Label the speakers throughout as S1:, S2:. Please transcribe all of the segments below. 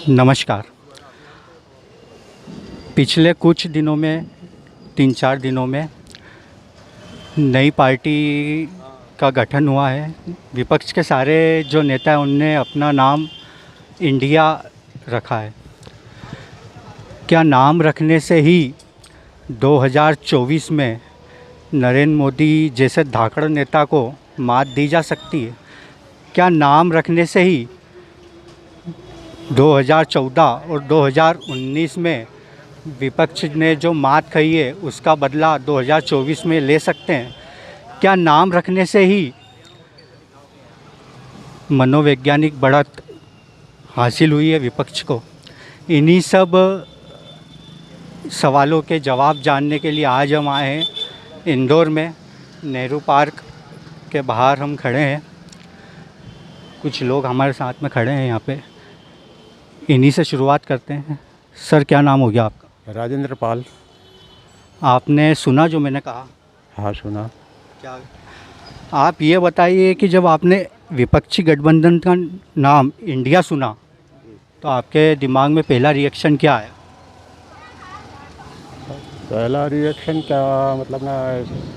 S1: नमस्कार। पिछले कुछ दिनों में 3-4 दिनों में नई पार्टी का गठन हुआ है। विपक्ष के सारे जो नेता हैं उनने अपना नाम इंडिया रखा है। क्या नाम रखने से ही 2024 में नरेंद्र मोदी जैसे धाकड़ नेता को मात दी जा सकती है? क्या नाम रखने से ही 2014 और 2019 में विपक्ष ने जो मात खाई है उसका बदला 2024 में ले सकते हैं? क्या नाम रखने से ही मनोवैज्ञानिक बढ़त हासिल हुई है विपक्ष को? इन्हीं सब सवालों के जवाब जानने के लिए आज हम आए हैं इंदौर में। नेहरू पार्क के बाहर हम खड़े हैं, कुछ लोग हमारे साथ में खड़े हैं यहाँ पे। इन्हीं से शुरुआत करते हैं। सर, क्या नाम हो गया आपका?
S2: राजेंद्र पाल।
S1: आपने सुना जो मैंने कहा?
S2: हाँ, सुना।
S1: क्या आप ये बताइए कि जब आपने विपक्षी गठबंधन का नाम इंडिया सुना तो आपके दिमाग में पहला रिएक्शन क्या आया?
S2: पहला रिएक्शन क्या मतलब ना,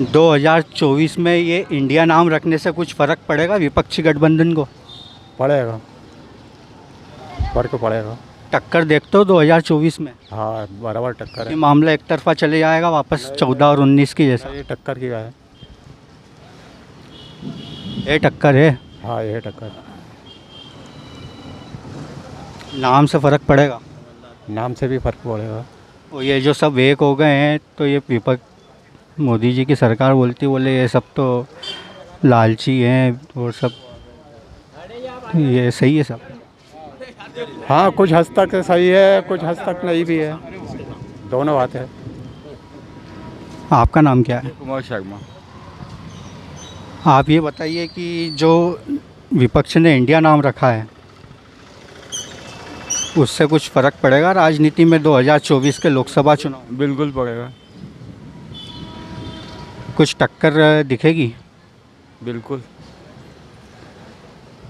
S1: 2024 में ये इंडिया नाम रखने से कुछ फ़र्क पड़ेगा विपक्षी गठबंधन को?
S2: पड़ेगा, फर्क पड़ेगा।
S1: टक्कर देखते हो 2024 में?
S2: हाँ, बराबर टक्कर
S1: ये
S2: है।
S1: मामला एक तरफा चले जाएगा वापस 14 और 19 की जैसा?
S2: ये टक्कर की है।
S1: ये टक्कर है।
S2: हाँ, ये टक्कर।
S1: नाम से फ़र्क पड़ेगा?
S2: नाम से भी फर्क पड़ेगा।
S1: और ये जो सब एक हो गए हैं तो ये विपक्ष मोदी जी की सरकार बोले ये सब तो लालची हैं और सब, ये सही है सब?
S2: हाँ, कुछ हद तक सही है, कुछ हद तक नहीं भी है, दोनों बात है।
S1: आपका नाम क्या है?
S3: कुमार शर्मा।
S1: आप ये बताइए कि जो विपक्ष ने इंडिया नाम रखा है उससे कुछ फ़र्क पड़ेगा राजनीति में 2024 के लोकसभा चुनाव?
S3: बिल्कुल पड़ेगा।
S1: कुछ टक्कर दिखेगी?
S3: बिल्कुल।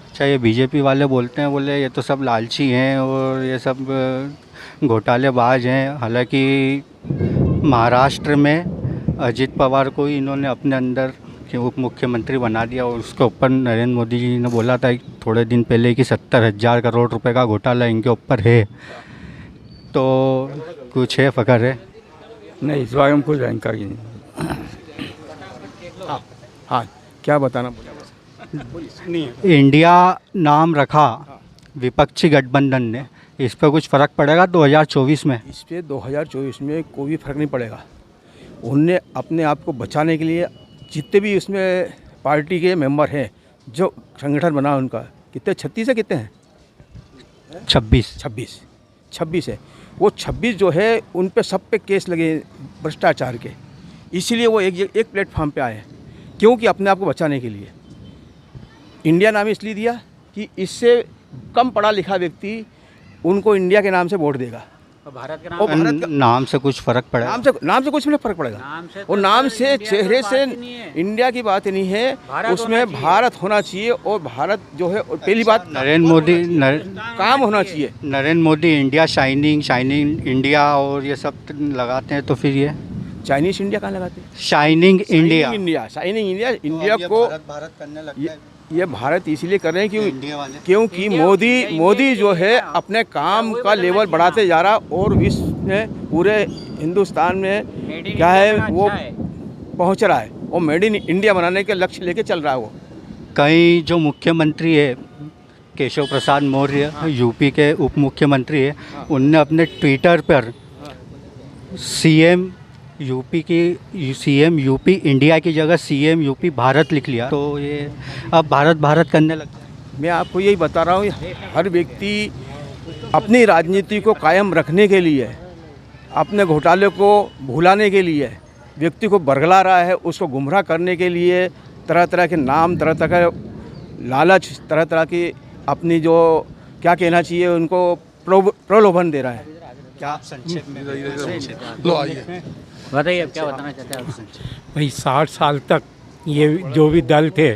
S1: अच्छा, ये बीजेपी वाले बोलते हैं, बोले ये तो सब लालची हैं और ये सब घोटालेबाज हैं। हालांकि महाराष्ट्र में अजित पवार को ही इन्होंने अपने अंदर के उप मुख्यमंत्री बना दिया और उसके ऊपर नरेंद्र मोदी जी ने बोला था थोड़े दिन पहले कि 70,000 करोड़ रुपए का घोटाला इनके ऊपर है। तो कुछ है, फ़ख्र है?
S3: नहीं, इस बारे में कोई जानकारी नहीं।
S2: हाँ, क्या बताना?
S1: इंडिया नाम रखा विपक्षी गठबंधन ने, इस पर कुछ फ़र्क पड़ेगा 2024 में?
S4: इस पे 2024 में कोई भी फर्क नहीं पड़ेगा। उनने अपने आप को बचाने के लिए जितने भी उसमें पार्टी के मेंबर हैं, जो संगठन बना उनका, कितने 36 है, कितने हैं? 26 है। वो 26 जो है उन पे सब पे केस लगे भ्रष्टाचार के। इसीलिए वो एक प्लेटफॉर्म पे आए हैं, क्योंकि अपने आप को बचाने के लिए। इंडिया नाम इसलिए दिया कि इससे कम पढ़ा लिखा व्यक्ति उनको इंडिया के नाम से वोट देगा।
S3: भारत के
S4: और भारत का
S1: नाम से कुछ फ़र्क पड़ेगा?
S4: नाम से कुछ नहीं फर्क पड़ेगा। और नाम से चेहरे से इंडिया की बात नहीं है, उसमें भारत होना चाहिए। और भारत जो है पहली बात,
S1: नरेंद्र मोदी
S4: काम होना चाहिए।
S1: Narendra Modi India shining India और ये सब लगाते हैं, तो फिर ये
S4: चाइनीज इंडिया कहाँ लगाते हैं?
S1: शाइनिंग इंडिया
S4: इंडिया को
S1: भारत करने लगता है।
S4: ये भारत इसीलिए कर रहे हैं
S1: इंडिया वाले
S4: क्योंकि मोदी जो है अपने काम का लेवल बढ़ाते जा रहा और विश्व में पूरे हिंदुस्तान में क्या है वो पहुंच रहा है। वो मेड इन इंडिया बनाने के लक्ष्य लेके चल रहा है वो।
S1: कई जो मुख्यमंत्री है, केशव प्रसाद मौर्य यूपी के उप मुख्यमंत्री है, उनने अपने ट्विटर पर सीएम यूपी इंडिया की जगह सीएम यूपी भारत लिख लिया। तो ये अब भारत करने लगता है।
S4: मैं आपको यही बता रहा हूँ, हर व्यक्ति अपनी राजनीति को कायम रखने के लिए, अपने घोटाले को भुलाने के लिए व्यक्ति को बरगला रहा है, उसको गुमराह करने के लिए तरह तरह के नाम, तरह तरह का लालच, तरह तरह की अपनी जो क्या कहना चाहिए उनको प्रलोभन दे रहा है।
S1: क्या आप संक्षेप में
S3: बताइए, अब क्या बताना चाहते हैं आप?
S5: भाई 60 साल तक
S2: ये जो भी दल थे,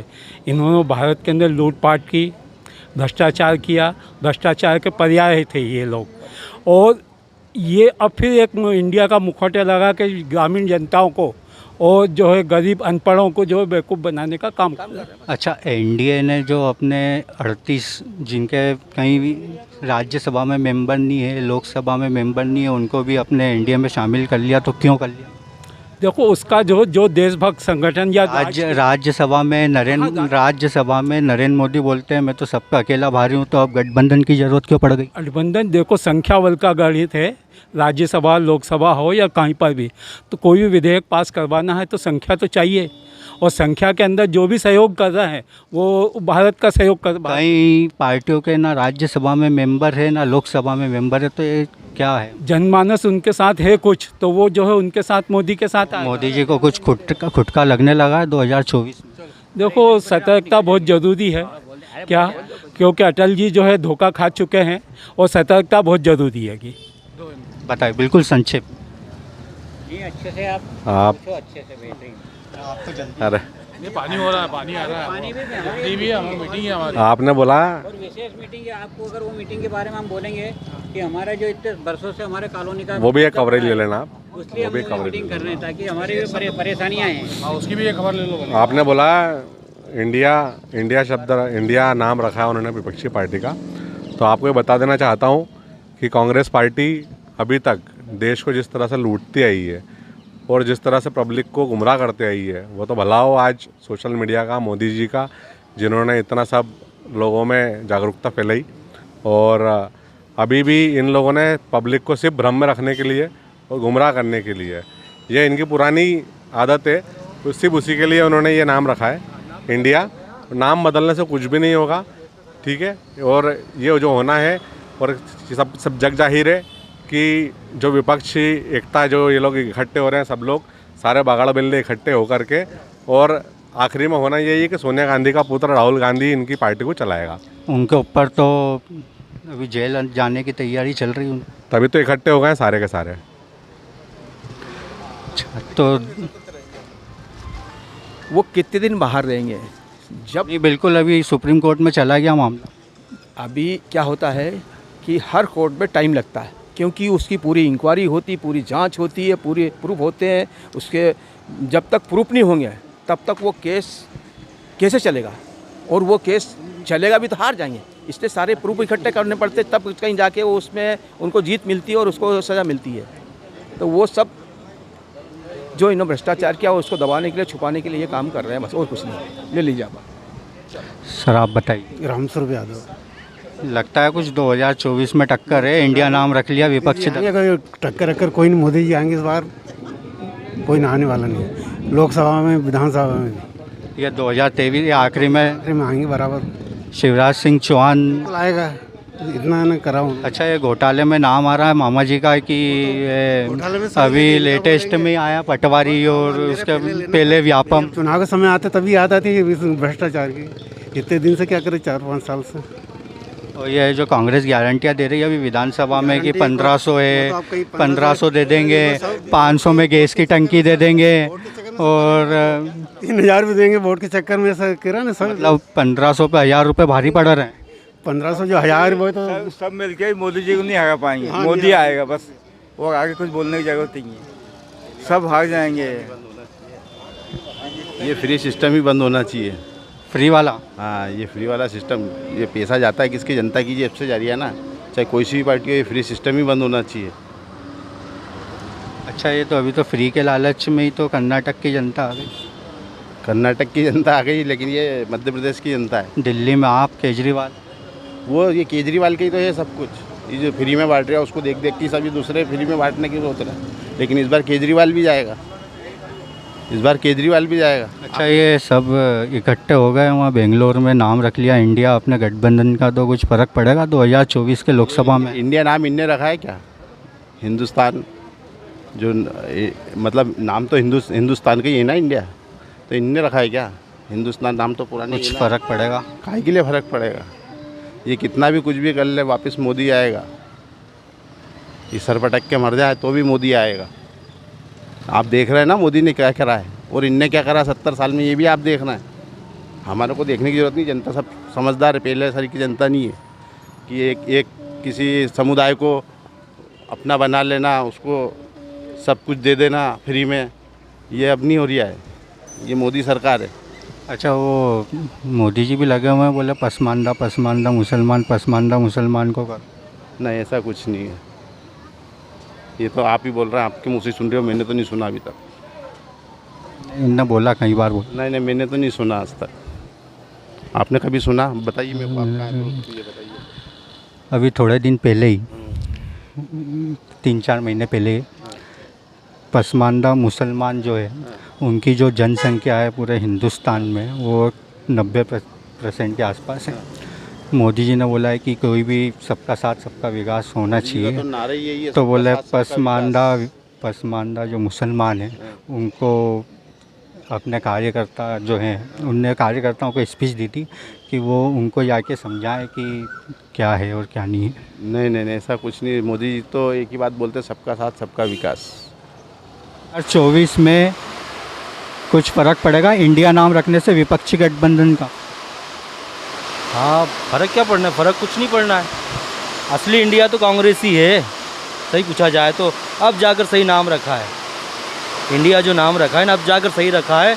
S2: इन्होंने भारत के अंदर लूटपाट की, भ्रष्टाचार किया, भ्रष्टाचार के पर्याय थे ये लोग। और ये अब फिर एक इंडिया का मुखौटा लगा के ग्रामीण जनताओं को और जो है गरीब अनपढ़ों को जो है बेवकूफ़ बनाने का काम कर रहे हैं।
S1: अच्छा, एनडीए ने जो अपने 38 जिनके कहीं भी राज्यसभा में मेंबर नहीं है, लोकसभा में मेंबर नहीं है, उनको भी अपने एनडीए में शामिल कर लिया, तो क्यों कर लिया?
S2: देखो उसका जो देशभक्त संगठन या
S1: राज्यसभा में नरेंद्र मोदी बोलते हैं मैं तो सबका अकेला भारी हूँ, तो अब गठबंधन की ज़रूरत क्यों पड़ गई?
S2: गठबंधन देखो संख्या बल का गणित है, राज्यसभा लोकसभा हो या कहीं पर भी, तो कोई भी विधेयक पास करवाना है तो संख्या तो चाहिए, और संख्या के अंदर जो भी सहयोग कर रहा है वो भारत का सहयोग कर।
S1: कई पार्टियों के ना राज्यसभा में मेंबर है ना लोकसभा में मेंबर है, तो ये क्या है?
S2: जनमानस उनके साथ है कुछ, तो वो जो है उनके साथ मोदी के साथ आए।
S1: मोदी जी को कुछ खुटका लगने लगा है 2024 में।
S2: देखो सतर्कता बहुत ज़रूरी है क्या, क्योंकि अटल जी जो है धोखा खा चुके हैं और सतर्कता बहुत ज़रूरी है कि
S1: बताइए बिल्कुल संक्षेप।
S3: जी अच्छे से आप पूछो, अच्छे से बेहतरीन।
S5: अरे
S6: नहीं, पानी हो रहा है, पानी आ रहा है,
S3: पानी भी
S6: नहीं भी हमारी मीटिंग है हमारी।
S5: आपने बोला
S3: और विशेष मीटिंग है। आपको अगर वो मीटिंग के बारे में हम बोलेंगे कि हमारा जो इतने बरसों से हमारे कॉलोनी का
S5: वो भी एक कवरेज ले लेना आप,
S3: उसलिए
S5: वो भी
S3: हम
S5: कवरेज
S3: मीटिंग कर रहे हैं ताकि हमारी भी परेशानियाँ हैं।
S6: हाँ, उसकी भी एक खबर ले लो भले।
S5: आपने बोला इंडिया शब्द, इंडिया नाम रखा है उन्होंने विपक्षी पार्टी का, तो आपको ये बता देना चाहता हूँ कि कांग्रेस पार्टी अभी तक देश को जिस तरह से लूटती आई है और जिस तरह से पब्लिक को गुमराह करते आई है, वो तो भला हो आज सोशल मीडिया का, मोदी जी का, जिन्होंने इतना सब लोगों में जागरूकता फैलाई। और अभी भी इन लोगों ने पब्लिक को सिर्फ भ्रम में रखने के लिए और गुमराह करने के लिए, ये इनकी पुरानी आदत है, तो सिर्फ उसी के लिए उन्होंने ये नाम रखा है इंडिया। नाम बदलने से कुछ भी नहीं होगा, ठीक है। और ये जो होना है, और सब जग जाहिर है कि जो विपक्षी एकता, जो ये लोग इकट्ठे हो रहे हैं, सब लोग सारे बागड़ बिल्ले इकट्ठे होकर के, और आखिरी में होना यही है कि सोनिया गांधी का पुत्र राहुल गांधी इनकी पार्टी को चलाएगा।
S1: उनके ऊपर तो अभी जेल जाने की तैयारी चल रही है।
S5: तभी तो इकट्ठे हो गए हैं सारे के सारे।
S1: तो
S4: वो कितने दिन बाहर रहेंगे? जब
S1: नहीं, बिल्कुल अभी सुप्रीम कोर्ट में चला गया मामला।
S4: अभी क्या होता है कि हर कोर्ट में टाइम लगता है, क्योंकि उसकी पूरी इंक्वायरी होती, पूरी जांच होती है, पूरे प्रूफ होते हैं उसके। जब तक प्रूफ नहीं होंगे तब तक वो केस कैसे चलेगा, और वो केस चलेगा भी तो हार जाएंगे। इसलिए सारे प्रूफ इकट्ठे करने पड़ते, तब कहीं जाके वो उसमें उनको जीत मिलती है और उसको सज़ा मिलती है। तो वो सब जो इन्होंने भ्रष्टाचार किया उसको दबाने के लिए, छुपाने के लिए ये काम कर रहे हैं, बस और कुछ नहीं। ले लीजिए आप।
S1: सर आप बताइए।
S2: रामस्वरूप यादव।
S1: लगता है कुछ 2024 में टक्कर है, इंडिया नाम रख लिया विपक्षी दल।
S2: टक्कर कोई नहीं, मोदी जी आएंगे इस बार, कोई नहाने वाला नहीं, लोकसभा में विधानसभा में भी।
S1: ये 2023 या आखिरी में
S2: आएंगे बराबर,
S1: शिवराज सिंह चौहान
S2: आएगा, इतना न कराऊँ।
S1: अच्छा, ये घोटाले में नाम आ रहा है मामा जी का कि अभी लेटेस्ट में आया पटवारी, और उसके पहले व्यापम।
S2: चुनाव के समय आते तभी याद आती है भ्रष्टाचार की। इतने दिन से क्या करे, 4-5 साल से।
S1: और ये जो कांग्रेस गारंटियाँ दे रही है अभी विधानसभा में कि 1500 है, 1500 दे देंगे, 500 में गैस की टंकी दे देंगे, और
S2: 3000 भी देंगे वोट के चक्कर में, ऐसा कह रहा ना सर।
S1: मतलब 1500 पे 1000 रुपये भारी पड़ रहे हैं।
S2: 1500 जो 1000 वो तो
S3: सब मिल के मोदी जी को नहीं हरा पाएंगे। मोदी आएगा बस, और आगे कुछ बोलने की जरूरत नहीं है, सब हार जाएंगे।
S7: ये फ्री सिस्टम ही बंद होना चाहिए।
S1: फ्री वाला?
S7: हाँ, ये फ्री वाला सिस्टम, ये पैसा जाता है किसकी, जनता की जेब से जा रही है ना, चाहे कोई सी भी पार्टी हो, ये फ्री सिस्टम ही बंद होना चाहिए।
S1: अच्छा, ये तो अभी तो फ्री के लालच में ही तो कर्नाटक की जनता आ गई।
S7: कर्नाटक की जनता आ गई, लेकिन ये मध्य प्रदेश की जनता है।
S1: दिल्ली में आप, केजरीवाल,
S7: वो ये केजरीवाल के ही तो है सब कुछ। ये जो फ्री में बांट रहा है उसको देख देख के सभी दूसरे फ्री में बांटने की सोच रहा है, लेकिन इस बार केजरीवाल भी जाएगा, इस बार केजरीवाल भी जाएगा।
S1: अच्छा, ये सब इकट्ठे हो गए वहाँ बेंगलोर में, नाम रख लिया इंडिया अपने गठबंधन का, तो कुछ फ़र्क पड़ेगा 2024 के लोकसभा में?
S7: इंडिया नाम इनने रखा है क्या? हिंदुस्तान जो मतलब नाम तो हिंदुस्तान का ही है ना इंडिया, तो इनने रखा है क्या? हिंदुस्तान नाम तो पुराना
S1: कुछ फ़र्क पड़ेगा?
S7: काहे के लिए फ़र्क पड़ेगा? ये कितना भी कुछ भी कर ले, वापस मोदी आएगा। ये सर पटक के मर जाए तो भी मोदी आएगा। आप देख रहे हैं ना मोदी ने क्या करा है। और इनने क्या करा 70 साल में, ये भी आप देखना है। हमारे को देखने की ज़रूरत नहीं, जनता सब समझदार है, पहले सारी की जनता नहीं है कि एक किसी समुदाय को अपना बना लेना, उसको सब कुछ दे देना फ्री में, ये अब नहीं हो रहा है, ये मोदी सरकार है।
S1: अच्छा, वो मोदी जी भी लगे हुए हैं, बोले पसमानदा पसमानदा मुसलमान, पसमानदा मुसलमान को कर।
S7: नहीं, ऐसा कुछ नहीं है, ये तो आप ही बोल रहे हैं, आपके मुँह से सुन रहे हो, मैंने तो नहीं सुना अभी तक।
S1: इनने बोला कई बार बोला।
S7: नहीं, मैंने तो नहीं सुना आज तक। आपने कभी सुना? बताइए मेरे को, आपका दोस्त, ये बताइए।
S1: अभी थोड़े दिन पहले ही 3-4 महीने पहले पसमानदा मुसलमान जो है उनकी जो जनसंख्या है पूरे हिंदुस्तान में वो 90% के आसपास है। मोदी जी ने बोला है कि कोई भी सबका साथ सबका विकास होना चाहिए,
S7: तो नारे यही है,
S1: तो बोले
S7: सबका साथ, सबका विकास।
S1: पसमानदा जो मुसलमान हैं उनको अपने कार्यकर्ता जो हैं उनने कार्यकर्ताओं को स्पीच दी थी कि वो उनको जाके समझाएं कि क्या है और क्या नहीं है।
S7: नहीं, ऐसा कुछ नहीं। मोदी जी तो एक ही बात बोलते हैं, सबका साथ सबका विकास।
S1: 2024 में कुछ फ़र्क पड़ेगा इंडिया नाम रखने से विपक्षी गठबंधन का?
S8: हाँ, फ़र्क क्या पड़ना है, फ़र्क कुछ नहीं पड़ना है। असली इंडिया तो कांग्रेस ही है, सही पूछा जाए तो। अब जाकर सही नाम रखा है, इंडिया जो नाम रखा है ना, अब जाकर सही रखा है,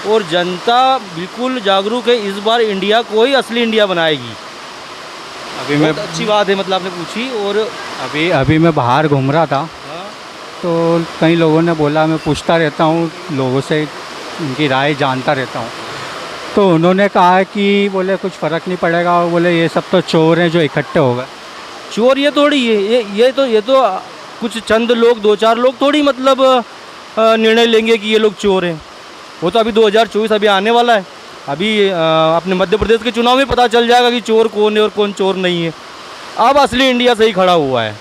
S8: और जनता बिल्कुल जागरूक है। इस बार इंडिया को ही असली इंडिया बनाएगी।
S1: अभी मैं
S8: बहुत अच्छी बात है, मतलब आपने पूछी। और
S1: अभी मैं बाहर घूम रहा था तो कई लोगों ने बोला, मैं पूछता रहता हूँ लोगों से, उनकी राय जानता रहता हूँ, तो उन्होंने कहा कि बोले कुछ फ़र्क नहीं पड़ेगा, और बोले ये सब तो चोर हैं जो इकट्ठे हो गए।
S8: चोर ये थोड़ी है, ये तो कुछ चंद लोग, 2-4 लोग थोड़ी मतलब निर्णय लेंगे कि ये लोग चोर हैं। वो तो अभी 2024 अभी आने वाला है। अभी अपने मध्य प्रदेश के चुनाव में पता चल जाएगा कि चोर कौन है और कौन चोर नहीं है। अब असली इंडिया सही खड़ा हुआ है।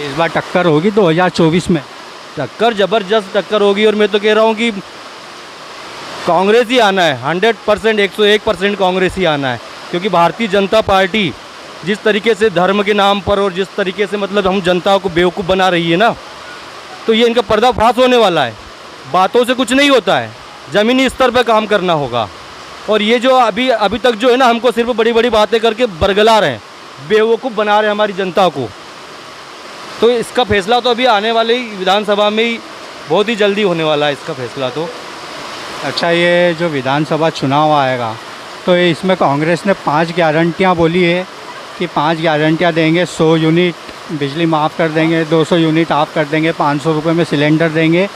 S1: इस बार टक्कर होगी 2024 में?
S8: टक्कर ज़बरदस्त टक्कर होगी, और मैं तो कह रहा हूँ कि कांग्रेस ही आना है, 100%, 101% कांग्रेस ही आना है। क्योंकि भारतीय जनता पार्टी जिस तरीके से धर्म के नाम पर और जिस तरीके से मतलब हम जनता को बेवकूफ़ बना रही है ना, तो ये इनका पर्दाफाश होने वाला है। बातों से कुछ नहीं होता है, ज़मीनी स्तर पर काम करना होगा। और ये जो अभी तक जो है ना, हमको सिर्फ बड़ी बड़ी बातें करके बरगला रहे हैं, बेवकूफ़ बना रहे हैं हमारी जनता को। तो इसका फैसला तो अभी आने वाले विधानसभा में ही बहुत ही जल्दी होने वाला है इसका फैसला तो।
S1: अच्छा, ये जो विधानसभा चुनाव आएगा तो इसमें कांग्रेस ने 5 गारंटियाँ बोली है कि 5 गारंटियाँ देंगे, 100 यूनिट बिजली माफ़ कर देंगे, 200 यूनिट ऑफ कर देंगे, 500 रुपये में सिलेंडर देंगे,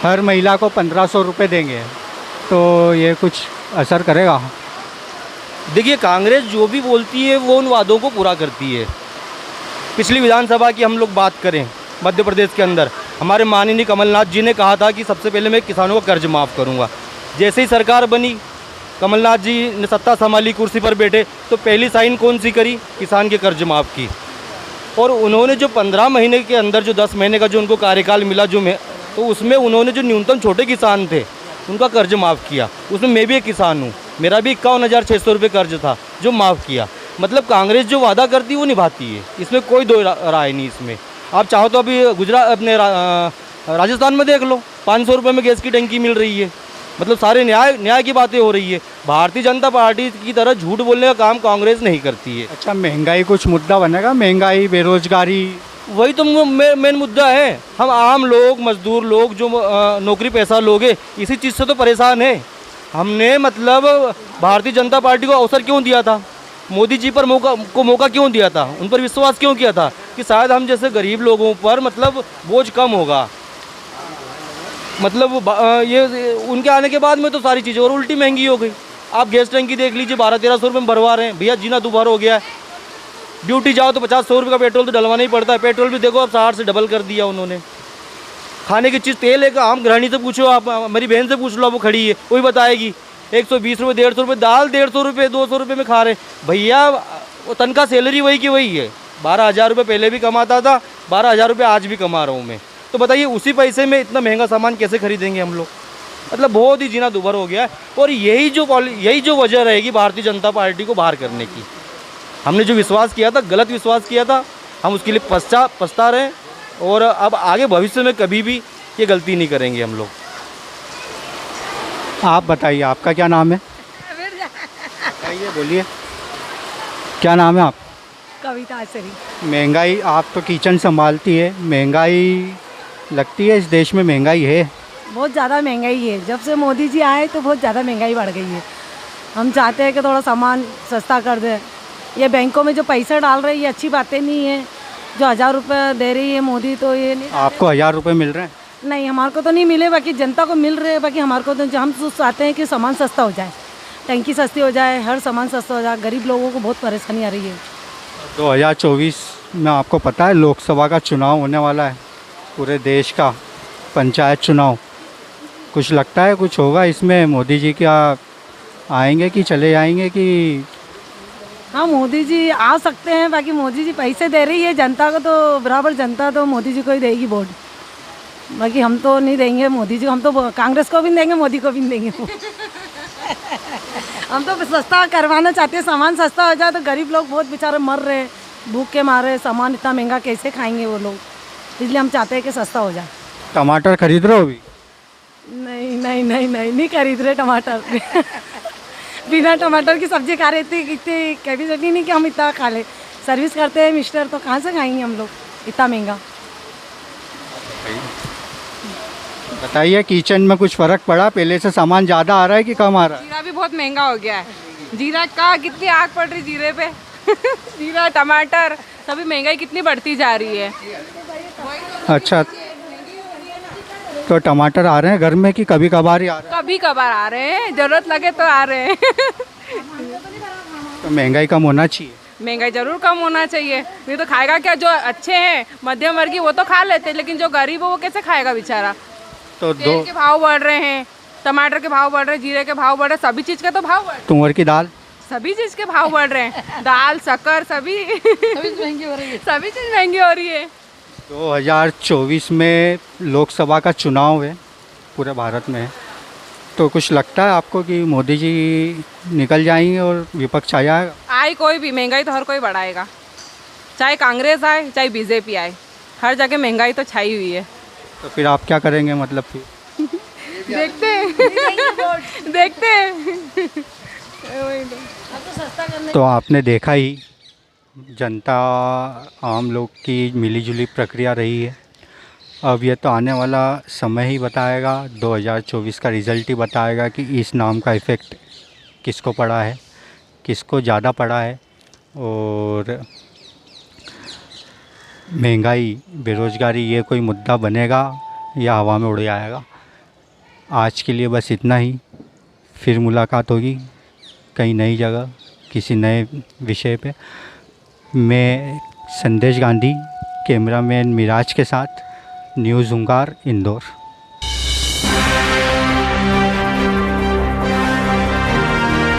S1: हर महिला को 1500 रुपये देंगे। तो ये कुछ असर करेगा?
S8: देखिए, कांग्रेस जो भी बोलती है वो उन वादों को पूरा करती है। पिछली विधानसभा की हम लोग बात करें, मध्य प्रदेश के अंदर हमारे माननीय कमलनाथ जी ने कहा था कि सबसे पहले मैं किसानों का कर्ज माफ़ करूंगा। जैसे ही सरकार बनी, कमलनाथ जी ने सत्ता संभाली, कुर्सी पर बैठे, तो पहली साइन कौन सी करी? किसान के कर्ज माफ़ की। और उन्होंने जो 15 महीने के अंदर जो 10 महीने का जो उनको कार्यकाल मिला, तो उसमें उन्होंने जो न्यूनतम छोटे किसान थे उनका कर्ज माफ़ किया। उसमें मैं भी एक किसान हूँ, मेरा भी 51,600 रुपये कर्ज था जो माफ़ किया। मतलब कांग्रेस जो वादा करती है वो निभाती है, इसमें कोई दो राय नहीं। इसमें आप चाहो तो अभी अपने राजस्थान में देख लो, 500 रुपये में गैस की टंकी मिल रही है। मतलब सारे न्याय की बातें हो रही है। भारतीय जनता पार्टी की तरह झूठ बोलने का काम कांग्रेस नहीं करती है।
S1: अच्छा, महंगाई कुछ मुद्दा बनेगा? महंगाई, बेरोजगारी,
S8: वही तो मेन मुद्दा है। हम आम लोग, मजदूर लोग, जो नौकरी पैसा लोग हैं, इसी चीज़ से तो परेशान है। हमने मतलब भारतीय जनता पार्टी को अवसर क्यों दिया था? मोदी जी पर मौका क्यों दिया था? उन पर विश्वास क्यों किया था कि शायद हम जैसे गरीब लोगों पर मतलब बोझ कम होगा। मतलब ये उनके आने के बाद में तो सारी चीज़ें और उल्टी महंगी हो गई। आप गैस टंकी देख लीजिए, 1200-1300 रुपये में भरवा रहे हैं। भैया जीना दुभर हो गया है। ड्यूटी जाओ तो 50-100 रुपये का पेट्रोल तो डलवाना ही पड़ता है। पेट्रोल भी देखो अब 60 से डबल कर दिया उन्होंने। खाने की चीज़ तेल है, आम गृहिणी से पूछो, आप मेरी बहन से पूछ लो, वो खड़ी है, वही बताएगी 120 रुपये, 150 रुपये। दाल 150 रुपये, 200 रुपये में खा रहे भैया। वो तनख्वाह सैलरी वही की वही है। 12,000 रुपये पहले भी कमाता था, 12,000 रुपये आज भी कमा रहा हूँ मैं। तो बताइए उसी पैसे में इतना महंगा सामान कैसे खरीदेंगे हम लोग? मतलब बहुत ही जीना दुभर हो गया है। और यही जो वजह रहेगी भारतीय जनता पार्टी को बाहर करने की। हमने जो विश्वास किया था, गलत विश्वास किया था, हम उसके लिए पछता रहे हैं। और अब आगे भविष्य में कभी भी ये गलती नहीं करेंगे हम लोग।
S1: आप बताइए, आपका क्या नाम है? बताइए, बोलिए, क्या नाम है आप?
S9: कविता आचरी।
S1: महंगाई, आप तो किचन संभालती है, महंगाई लगती है इस देश में महंगाई है?
S9: बहुत ज़्यादा महंगाई है, जब से मोदी जी आए तो बहुत ज़्यादा महंगाई बढ़ गई है। हम चाहते हैं कि थोड़ा सामान सस्ता कर दे। ये बैंकों में जो पैसा डाल रहे हैं ये अच्छी बातें नहीं है। जो 1000 रुपये दे रही है मोदी, तो ये नहीं,
S1: आपको 1000 रुपये मिल रहे हैं?
S9: नहीं हमारे को तो नहीं मिले, बाकी जनता को मिल रहे हैं। बाकी हमारे को तो हम तो चाहते हैं कि सामान सस्ता हो जाए, टंकी सस्ती हो जाए, हर सामान सस्ता हो जाए। गरीब लोगों को बहुत परेशानी आ रही है।
S1: 2024 में आपको पता है लोकसभा का चुनाव होने वाला है, पूरे देश का पंचायत चुनाव। कुछ लगता है कुछ होगा इसमें? मोदी जी क्या आएंगे कि चले जाएंगे कि?
S9: हाँ, मोदी जी आ सकते हैं। बाकी मोदी जी पैसे दे रही है जनता को, तो बराबर जनता तो मोदी जी को ही देगी वोट। बाकी हम तो नहीं देंगे मोदी जी को, हम तो कांग्रेस को भी नहीं देंगे, मोदी को भी नहीं देंगे। हम तो सस्ता करवाना चाहते हैं, सामान सस्ता हो जाए तो गरीब लोग बहुत बेचारे मर रहे हैं भूख के मारे। सामान इतना महंगा कैसे खाएंगे वो लोग, इसलिए हम चाहते हैं कि सस्ता हो जाए।
S1: टमाटर खरीद रहे हो अभी?
S9: नहीं खरीद रहे टमाटर। बिना टमाटर की सब्जी खा रहे थे, इतनी कैपेसिटी नहीं कि हम इतना खा ले। सर्विस करते हैं मिस्टर, तो कहाँ से खाएंगे हम लोग इतना महंगा।
S1: बताइए, किचन में कुछ फ़र्क पड़ा? पहले से सामान ज़्यादा आ रहा है कि कम आ रहा है?
S10: जीरा भी बहुत महंगा हो गया है। जीरा का कितनी आग पड़ रही जीरे पे। जीरा, टमाटर, सभी महंगाई कितनी बढ़ती जा रही है।
S1: अच्छा, तो टमाटर आ रहे हैं घर में कि कभी कभार ही आ रहे हैं?
S10: कभी कभार आ रहे हैं, जरूरत लगे तो आ रहे हैं।
S1: तो महंगाई कम होना चाहिए।
S10: महंगाई जरूर कम होना चाहिए, नहीं तो खाएगा क्या? जो अच्छे हैं मध्यम वर्गीय वो तो खा लेते हैं, लेकिन जो गरीब है वो कैसे खाएगा बेचारा।
S1: तो
S10: तेल के भाव बढ़ रहे हैं, टमाटर के भाव बढ़ रहे हैं, जीरे के भाव बढ़ रहे हैं, सभी चीज़ के तो भाव बढ़ रहे हैं।
S1: तुअर की दाल,
S10: सभी चीज़ के भाव बढ़ रहे हैं, दाल, शक्कर, सभी महंगी हो रही है, सभी चीज़ महंगी हो रही है।
S1: 2024 में लोकसभा का चुनाव है पूरे भारत में, तो कुछ लगता है आपको कि मोदी जी निकल जाएंगे और विपक्ष आ जाएगा?
S10: आए कोई भी, महंगाई तो हर कोई बढ़ाएगा, चाहे कांग्रेस आए चाहे बीजेपी आए, हर जगह महंगाई तो छाई हुई है।
S1: तो फिर आप क्या करेंगे मतलब? फिर
S10: देखते हैं देखते हैं।
S1: तो आपने देखा ही, जनता आम लोग की मिलीजुली प्रक्रिया रही है। अब ये तो आने वाला समय ही बताएगा, 2024 का रिज़ल्ट ही बताएगा कि इस नाम का इफ़ेक्ट किसको पड़ा है, किसको ज़्यादा पड़ा है। और महंगाई, बेरोज़गारी, ये कोई मुद्दा बनेगा या हवा में उड़ जाएगा? आज के लिए बस इतना ही। फिर मुलाकात होगी कहीं नई जगह, किसी नए विषय पे। मैं संदेश गांधी, कैमरामैन मिराज के साथ, न्यूज़ हुंकार, इंदौर।